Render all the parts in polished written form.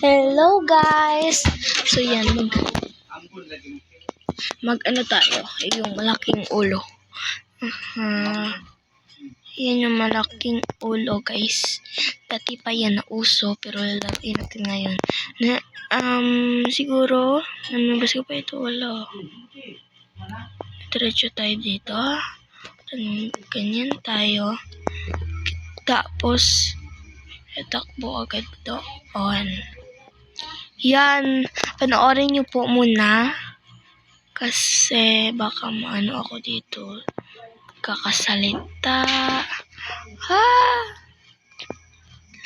Hello guys! So yan, mag ano tayo, yung malaking ulo. Yan yung malaking ulo guys. Dati pa yan na uso, pero lalagay natin ngayon. Na, siguro, namibas ko pa ito, wala. Diretso tayo dito. Ganyan tayo. Tapos, itakbo agad doon. Yan, panoorin nyo po muna. Kasi baka maano ako dito. Kakasalita.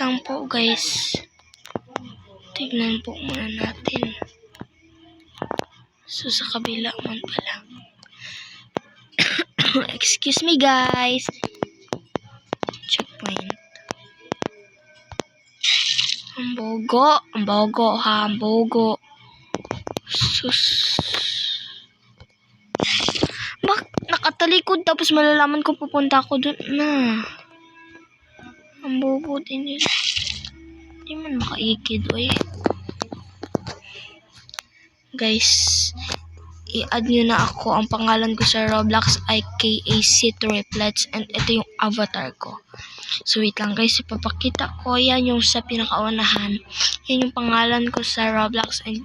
Lang po guys. Tignan po muna natin. So sa kabila man pala. Excuse me guys. Checkpoint. Ang bogo ha, ang bogo. Sus. Nakatalikod tapos malalaman ko pupunta ako dun na. Ang bobo din nila. Hindi man makaikid, oy. Guys, i-add nyo na ako. Ang pangalan ko sa Roblox ay KAC-Triplets and ito yung avatar ko. So wait lang guys, ipapakita ko. Yan yung sa pinakaunahan. Yan yung pangalan ko sa Roblox and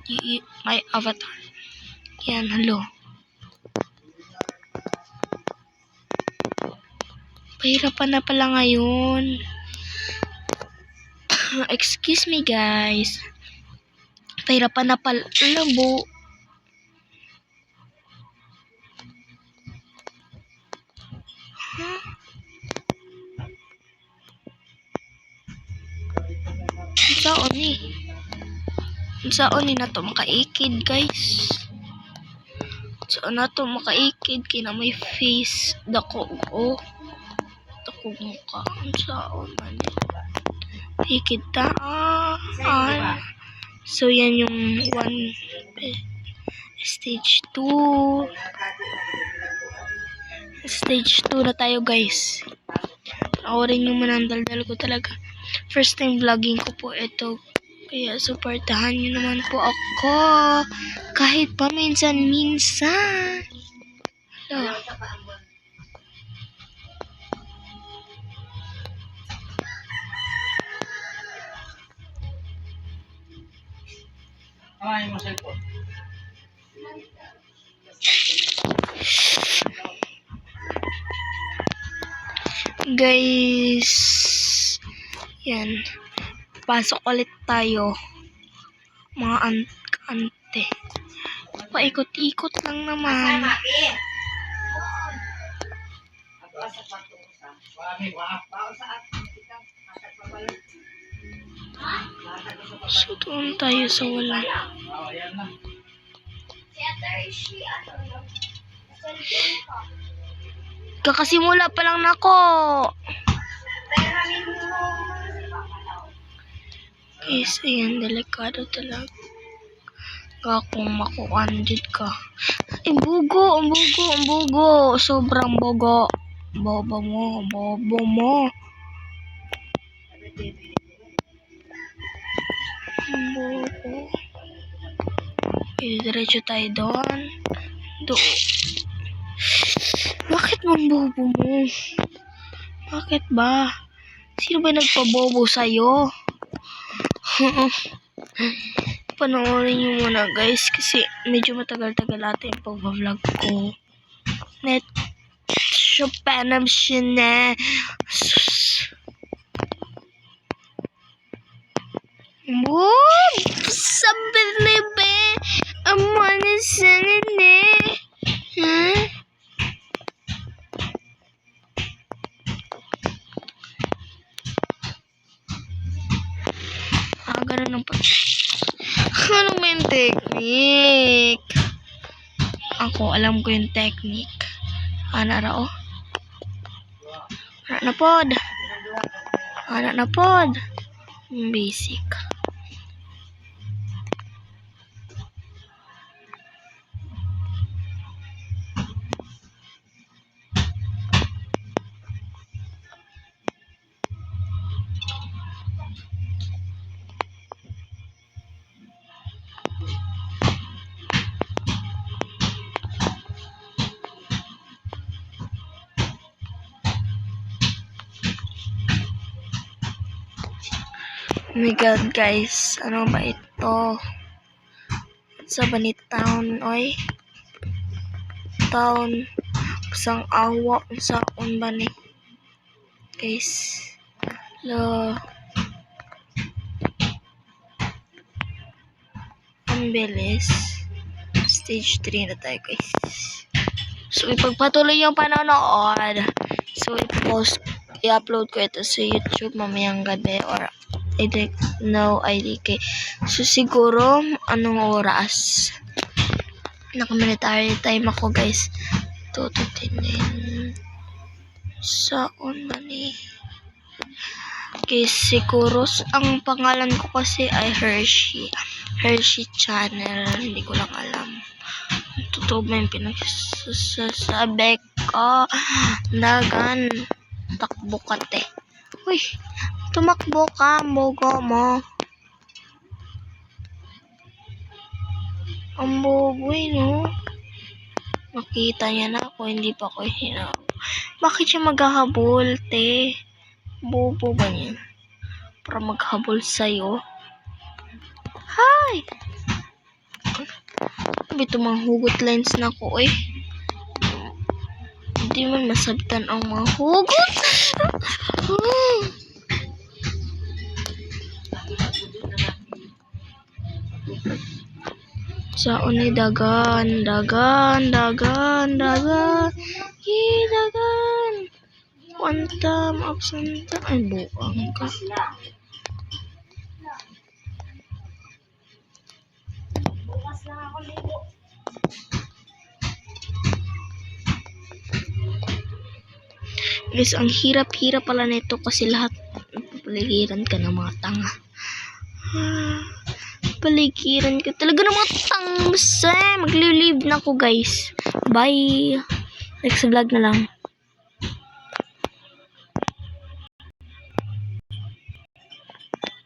my avatar. Yan, hello. Pahirapan na pala ngayon. Excuse me guys. Pahirapan na pala. Labo. Saan ni na to makaikid guys. Saan na to makaikid kina may face dako dako mukha. Saan man ikid ta. So yan yung stage 2. Stage 2 na tayo guys. Panoorin nyo man ang daldal ko talaga. First time vlogging ko po ito. Kaya supportahan nyo naman po ako. Kahit pa minsan-minsan. Hello. Ay, mo cellphone. Guys. Yan. Pasok ulit tayo. Mga ante. Paikot-ikot lang naman. So doon tayo sa wala. Kakasimula pa lang nako. Guys, ayan, delikado talaga. Kung makuandid ka. Ang bugo. Sobrang bogo. Bobo mo. Ang bogo. Okay, diretso tayo doon. Bakit mambobo mo? Bakit ba? Sino ba nagpabobo sa'yo? Panoorin nyo muna guys kasi medyo matagal-tagal natin yung pag-vlog ko. Chopinam siya na. Sabi na ba? Amana sana na. Ganun ang ano ba yung technique? Ako, alam ko yung technique. Ana po. Basic. my god guys, ano ba ito? Sa Banit Town, oy. Town. Isang awa sa ba ni? Guys. Lo. Ang bilis. Stage 3 na tayo guys. So ipagpatuloy yung panonood. So i-upload ko ito sa YouTube mamayang gabi or I don't know IDK. So siguro anong oras? Naka-military time ako guys. 2 to 10. Saan ba ni? Okay, siguro ang pangalan ko kasi ay Hershey. Hershey Channel. Hindi ko lang alam. Totoo ba yung pinagsasabi ko? Dagan. Takbo ka te. Uy, tumakbo ka. Bogo mo. Ang boboy, no? Makita niya na ako. Hindi pa ako hinap. Bakit siya maghahabol, te? Bobo ba niya? Para maghabol sa'yo? Hi! Bito mga hugot lines na ko, eh. Hindi man masabtan ang mga hugot. Saan ni dagan, dagan, dagan, dagan. Yee, dagan. Quantum, absenta. Ay, buang ka. Guys, ang hirap-hirap pala nito kasi lahat paligiran ka ng mga tanga. Paligiran ka talaga ng mga tanga. Maglileave na ako guys. Bye. Next vlog na lang.